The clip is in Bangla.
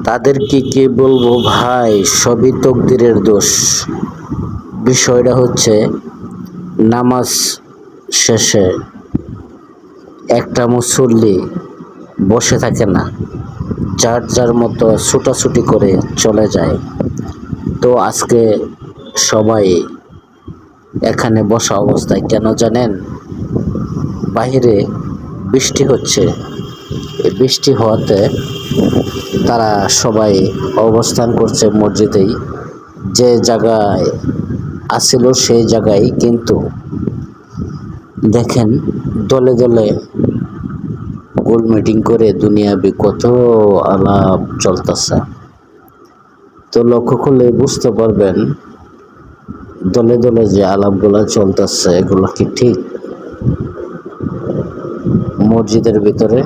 তাদেরকে কি বলবো ভাই, সবই তকদিরের দোষ। বিষয়টা হচ্ছে, নামাজ শেষে একটা মুসল্লি বসে থাকে না, যার যার মতো ছুটাছুটি করে চলে যায়। তো আজকে সবাই এখানে বসা অবস্থায়, কেন জানেন? বাহিরে বৃষ্টি হচ্ছে। এই বৃষ্টি হওয়াতে তারা সবাই অবস্থান করছে মসজিদেই, যে জায়গায় আসিল সেই জায়গায়। কিন্তু দেখেন, দলে দলে গোল মিটিং করে দুনিয়াবি কত আলাপ চলতেছে। তো লক্ষ্য করলে বুঝতে পারবেন, দলে দলে যে আলাপগুলো চলতেছে এগুলো কি ঠিক? মসজিদের ভিতরে